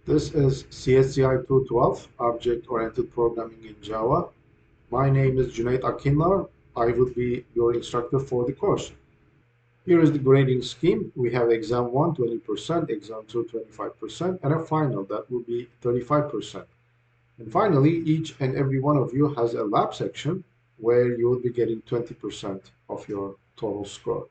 This is CSCI 212, Object-Oriented Programming in Java. My name is Junaid Akinlar. I will be your instructor for the course. Here is the grading scheme. We have exam 1, 20%, exam 2, 25%, and a final that will be 35%. And finally, each and every one of you has a lab section where you will be getting 20% of your total score.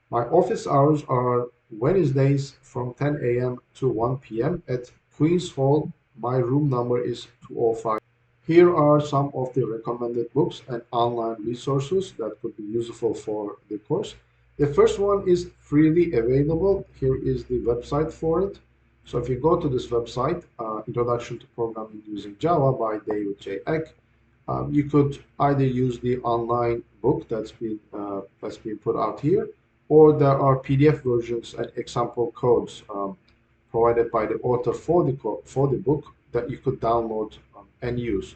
My office hours are Wednesdays from 10 a.m. to 1 p.m. at Queen's Hall. My room number is 205. Here are some of the recommended books and online resources that could be useful for the course. The first one is freely available. Here is the website for it. So if you go to this website, Introduction to Programming Using Java by David J. Eck, you could either use the online book that's been put out here, or there are PDF versions and example codes provided by the author for the book that you could download and use.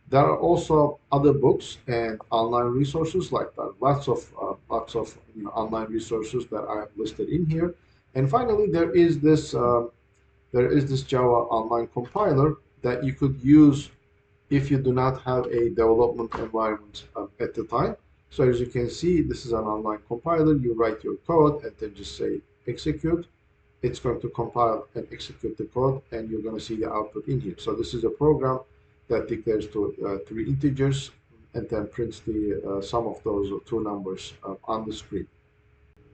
There are also other books and online resources like that. Lots of online resources that I have listed in here. And finally, there is this Java online compiler that you could use if you do not have a development environment at the time. So as you can see, this is an online compiler. You write your code and then just say execute. It's going to compile and execute the code, and you're going to see the output in here. So this is a program that declares three integers and then prints the sum of those two numbers on the screen.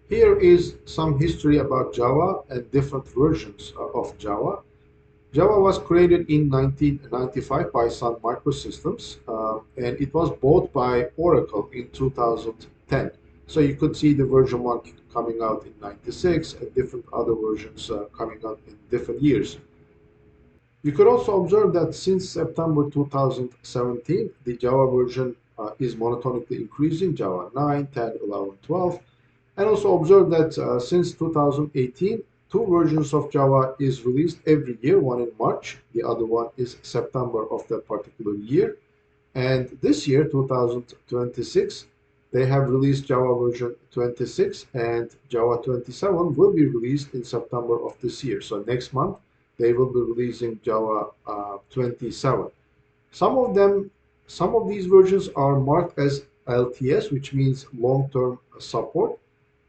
Here is some history about Java and different versions of Java. Java was created in 1995 by Sun Microsystems, and it was bought by Oracle in 2010. So you could see the version 1 coming out in 96 and different other versions coming out in different years. You could also observe that since September 2017, the Java version is monotonically increasing, Java 9, 10, 11, 12. And also observe that since 2018, two versions of Java is released every year, one in March, the other one is September of that particular year. And this year, 2026, they have released Java version 26, and Java 27 will be released in September of this year. So next month, they will be releasing Java 27. Some of them, some of these versions are marked as LTS, which means long-term support.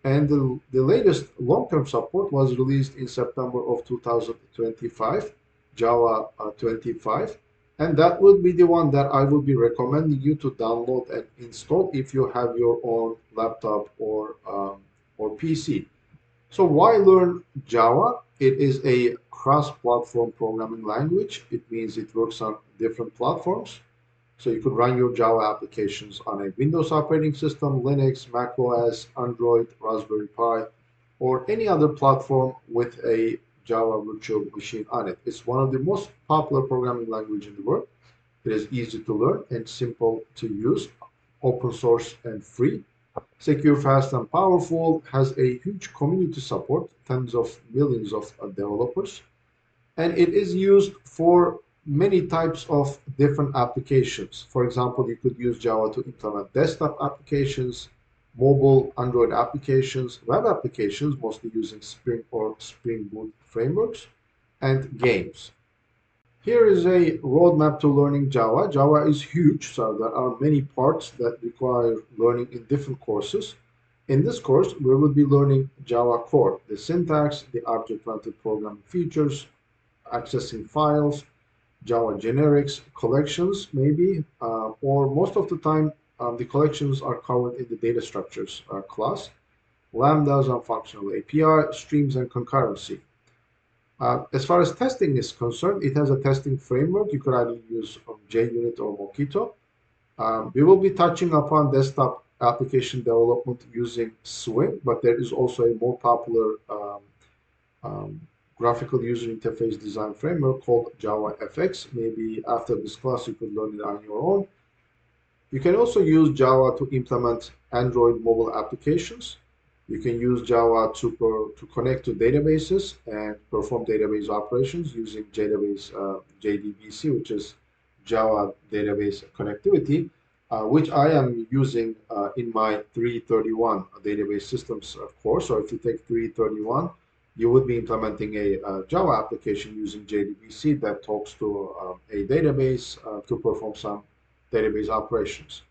And the latest long-term support was released in September of 2025, Java 25. And that would be the one that I will be recommending you to download and install if you have your own laptop or PC. So why learn Java? It is a cross-platform programming language. It means it works on different platforms. So you could run your Java applications on a Windows operating system, Linux, Mac OS, Android, Raspberry Pi, or any other platform with a Java virtual machine on it. It's one of the most popular programming language in the world. It is easy to learn and simple to use, open source and free. Secure, fast, and powerful, has a huge community support, tens of millions of developers, and it is used for many types of different applications. For example, you could use Java to implement desktop applications, mobile Android applications, web applications, mostly using Spring or Spring Boot frameworks, and games. Here is a roadmap to learning Java. Java is huge, so there are many parts that require learning in different courses. In this course, we will be learning Java core, the syntax, the object-oriented programming features, accessing files, Java generics, collections maybe, or most of the time the collections are covered in the data structures class, lambdas and functional API, streams and concurrency. As far as testing is concerned, it has a testing framework. You could either use JUnit or Mockito. We will be touching upon desktop application development using Swing, but there is also a more popular um, graphical user interface design framework called JavaFX. Maybe after this class, you could learn it on your own. You can also use Java to implement Android mobile applications. You can use Java to connect to databases and perform database operations using JDBC, which is Java Database Connectivity, which I am using in my 331 database systems course. So if you take 331, you would be implementing a Java application using JDBC that talks to a database to perform some database operations.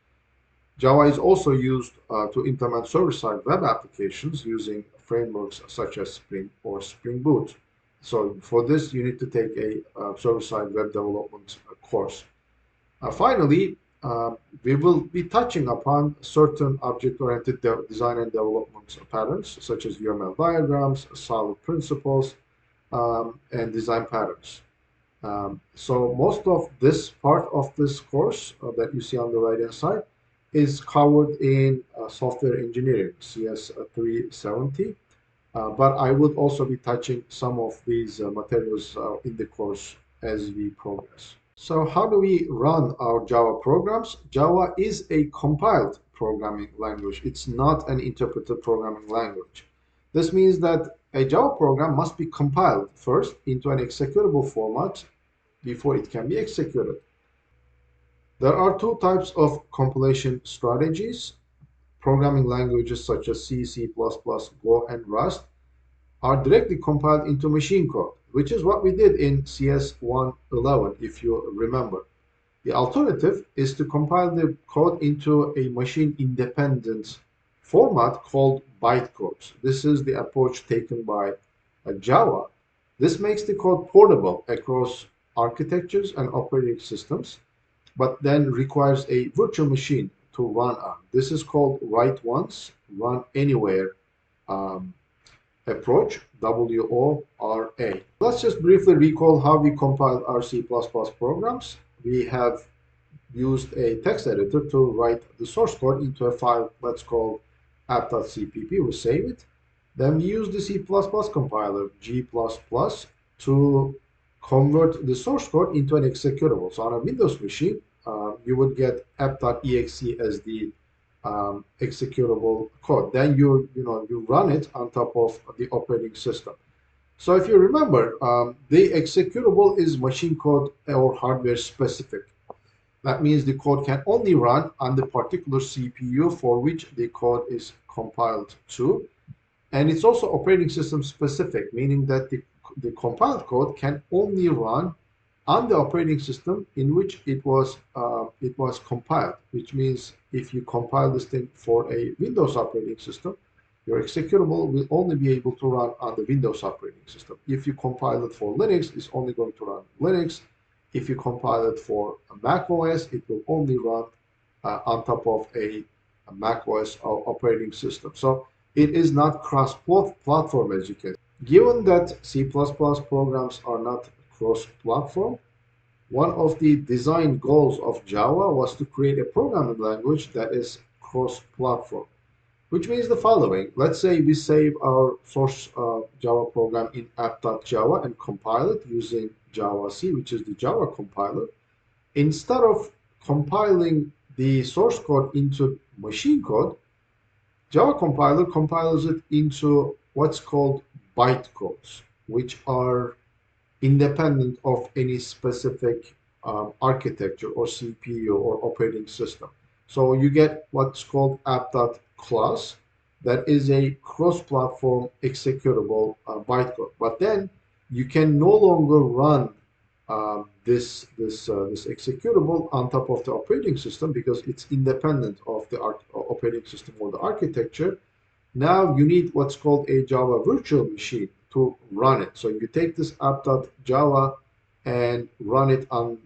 Java is also used to implement server-side web applications using frameworks such as Spring or Spring Boot. So for this, you need to take a server-side web development course. Finally, we will be touching upon certain object-oriented design and development patterns, such as UML diagrams, solid principles, and design patterns. So most of this part of this course that you see on the right-hand side is covered in software engineering, CS 370. But I would also be touching some of these materials in the course as we progress. So how do we run our Java programs? Java is a compiled programming language. It's not an interpreted programming language. This means that a Java program must be compiled first into an executable format before it can be executed. There are two types of compilation strategies. Programming languages such as C, C++, Go, and Rust are directly compiled into machine code, which is what we did in CS 111, if you remember. The alternative is to compile the code into a machine-independent format called bytecodes. This is the approach taken by Java. This makes the code portable across architectures and operating systems, but then requires a virtual machine to run on. This is called write once, run anywhere approach, WORA. Let's just briefly recall how we compiled our C++ programs. We have used a text editor to write the source code into a file, let's call app.cpp. We save it. Then we use the C++ compiler, G++, to convert the source code into an executable. So on a Windows machine, you would get app.exe as the executable code. Then you run it on top of the operating system. So if you remember, the executable is machine code or hardware specific. That means the code can only run on the particular CPU for which the code is compiled to. And it's also operating system specific, meaning that the compiled code can only run on the operating system in which it was compiled, which means if you compile this thing for a Windows operating system, your executable will only be able to run on the Windows operating system. If you compile it for Linux, it's only going to run Linux. If you compile it for Mac OS, it will only run on top of a Mac OS operating system. So it is not cross-platform, as you can see. Given that C++ programs are not cross-platform, one of the design goals of Java was to create a programming language that is cross-platform, which means the following. Let's say we save our source Java program in app.java and compile it using Javac, which is the Java compiler. Instead of compiling the source code into machine code, Java compiler compiles it into what's called bytecodes, which are independent of any specific architecture or CPU or operating system. So you get what's called app.class. That is a cross-platform executable bytecode. But then you can no longer run this executable on top of the operating system because it's independent of the operating system or the architecture. Now you need what's called a Java virtual machine to run it. So you take this app.java and run it on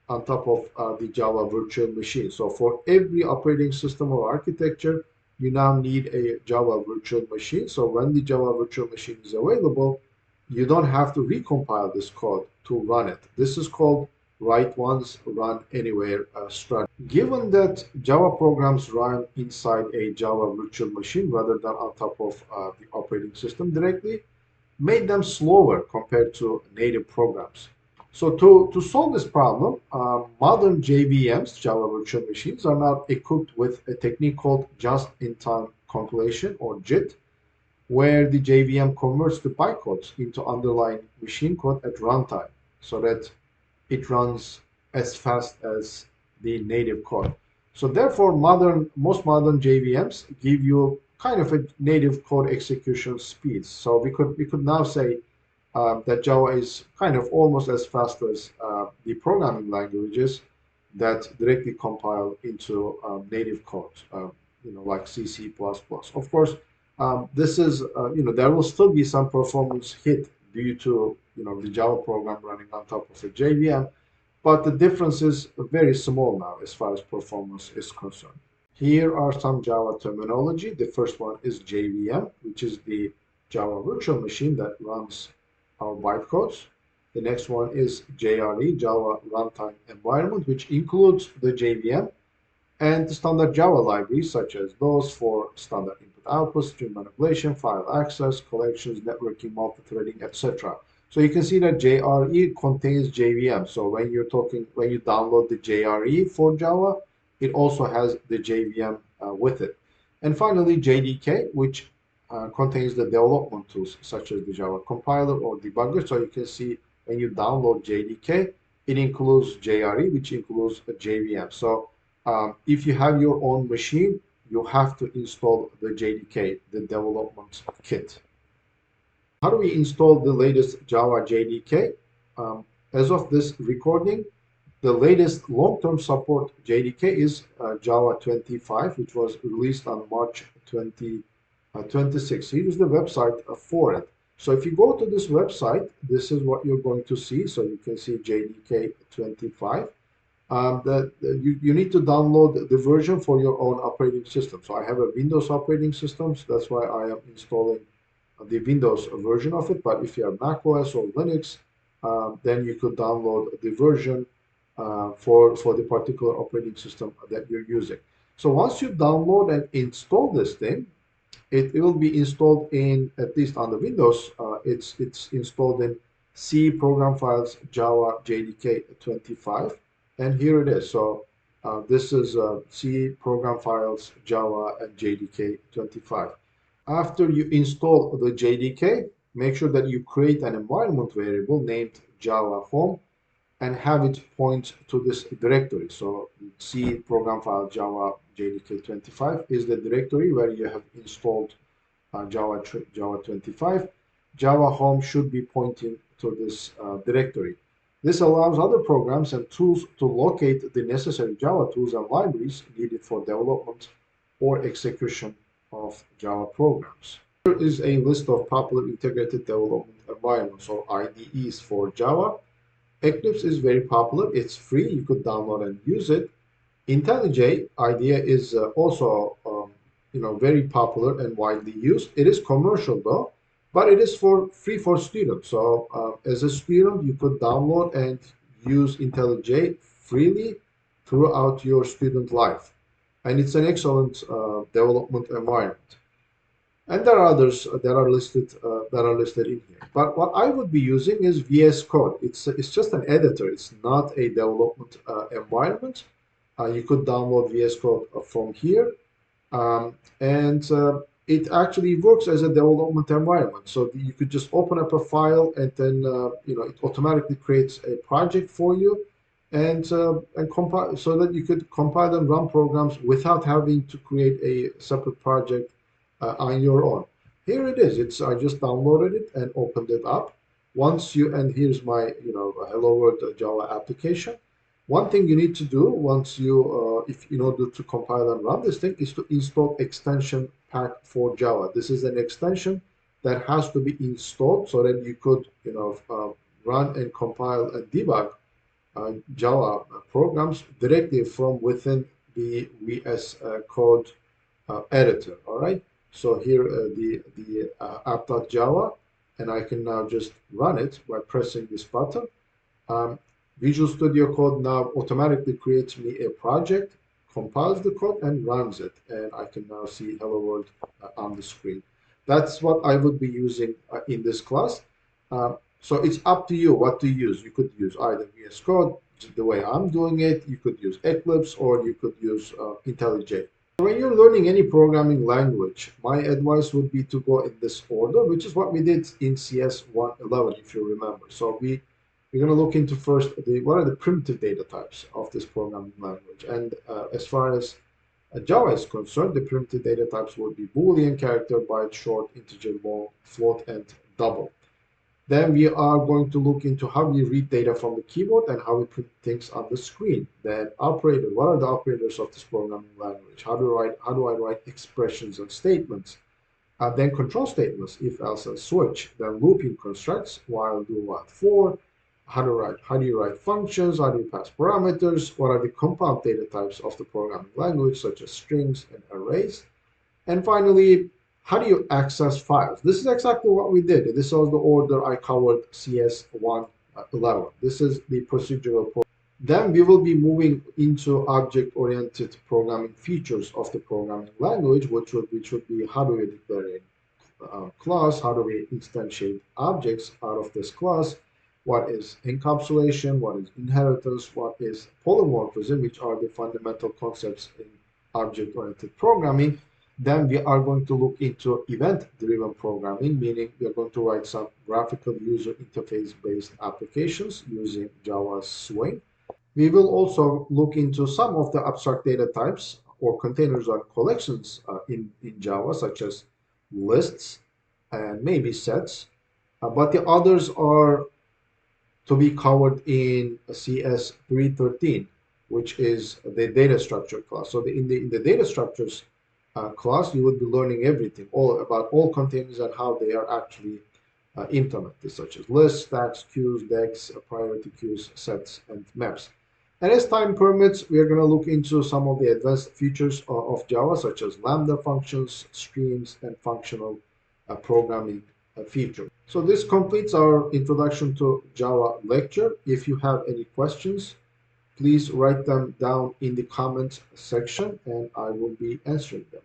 top of the Java virtual machine. So for every operating system or architecture, you now need a Java virtual machine. So when the Java virtual machine is available, you don't have to recompile this code to run it. This is called write once, run anywhere strategy. Given that Java programs run inside a Java virtual machine rather than on top of the operating system directly, made them slower compared to native programs. So to solve this problem, modern JVMs, Java Virtual Machines, are now equipped with a technique called just-in-time compilation, or JIT, where the JVM converts the bytecodes into underlying machine code at runtime so that it runs as fast as the native code. So therefore, most modern JVMs give you kind of a native code execution speed. So we could now say that Java is kind of almost as fast as the programming languages that directly compile into native code, like C, C++. Of course, this is, there will still be some performance hit due to, the Java program running on top of a JVM, but the difference is very small now as far as performance is concerned. Here are some Java terminology. The first one is JVM, which is the Java virtual machine that runs our bytecodes. The next one is JRE, Java Runtime Environment, which includes the JVM and the standard Java libraries, such as those for standard input-output, stream manipulation, file access, collections, networking, multi-threading, etc. So you can see that JRE contains JVM. So when you download the JRE for Java, it also has the JVM with it. And finally, JDK, which contains the development tools such as the Java compiler or debugger. So you can see when you download JDK, it includes JRE, which includes a JVM. So if you have your own machine, you have to install the JDK, the development kit. How do we install the latest Java JDK? As of this recording, the latest long-term support JDK is Java 25, which was released on March 2026. Here's the website for it. So if you go to this website, this is what you're going to see. So you can see JDK 25. You need to download the version for your own operating system. So I have a Windows operating system, so that's why I am installing the Windows version of it. But if you have Mac OS or Linux, then you could download the version for the particular operating system that you're using. So once you download and install this thing, it will be installed in, at least on the Windows, it's installed in C program files Java JDK 25. And here it is. So this is C program files Java and JDK 25. After you install the JDK, make sure that you create an environment variable named Java home and have it point to this directory. So C program file Java JDK 25 is the directory where you have installed Java 25. Java home should be pointing to this directory. This allows other programs and tools to locate the necessary Java tools and libraries needed for development or execution of Java programs. Here is a list of popular integrated development environments or IDEs for Java. Eclipse is very popular. It's free. You could download and use it. IntelliJ IDEA is also very popular and widely used. It is commercial though, but it is free for students. So as a student, you could download and use IntelliJ freely throughout your student life. And it's an excellent development environment. And there are others that are listed in here. But what I would be using is VS Code. It's just an editor. It's not a development environment. You could download VS Code from here, and it actually works as a development environment. So you could just open up a file, and then it automatically creates a project for you, and compile, so that you could compile and run programs without having to create a separate project on your own. Here it is. I just downloaded it and opened it up. And here's my Hello World Java application. One thing you need to do once you, in order to compile and run this thing, is to install extension pack for Java. This is an extension that has to be installed so that you could, run and compile and debug Java programs directly from within the VS Code editor. All right. So here the app.java, and I can now just run it by pressing this button. Visual Studio Code now automatically creates me a project, compiles the code, and runs it. And I can now see Hello World on the screen. That's what I would be using in this class. So it's up to you what to use. You could use either VS Code, the way I'm doing it. You could use Eclipse, or you could use IntelliJ. When you're learning any programming language, my advice would be to go in this order, which is what we did in CS 111, if you remember. So we're going to look into first what are the primitive data types of this programming language. And as far as Java is concerned, the primitive data types would be Boolean, character, byte, short, integer, long, float, and double. Then we are going to look into how we read data from the keyboard and how we print things on the screen. Then operator, what are the operators of this programming language? How do I write expressions and statements? Then control statements, if else and switch. Then looping constructs, while, do, while, for. How do you write functions? How do you pass parameters? What are the compound data types of the programming language, such as strings and arrays? And finally, how do you access files? This is exactly what we did. This was the order I covered CS111. This is the procedural program. Then we will be moving into object-oriented programming features of the programming language, which would be how do we declare a class, how do we instantiate objects out of this class, what is encapsulation, what is inheritance, what is polymorphism, which are the fundamental concepts in object-oriented programming. Then we are going to look into event-driven programming, meaning we are going to write some graphical user interface-based applications using Java Swing. We will also look into some of the abstract data types or containers or collections in Java, such as lists and maybe sets. But the others are to be covered in CS 313, which is the data structure class. So in the data structures class, you will be learning everything all about all containers and how they are actually implemented, such as lists, stacks, queues, decks, priority queues, sets, and maps. And as time permits, we are going to look into some of the advanced features of Java, such as Lambda functions, streams, and functional programming features. So this completes our introduction to Java lecture. If you have any questions, please write them down in the comments section and I will be answering them.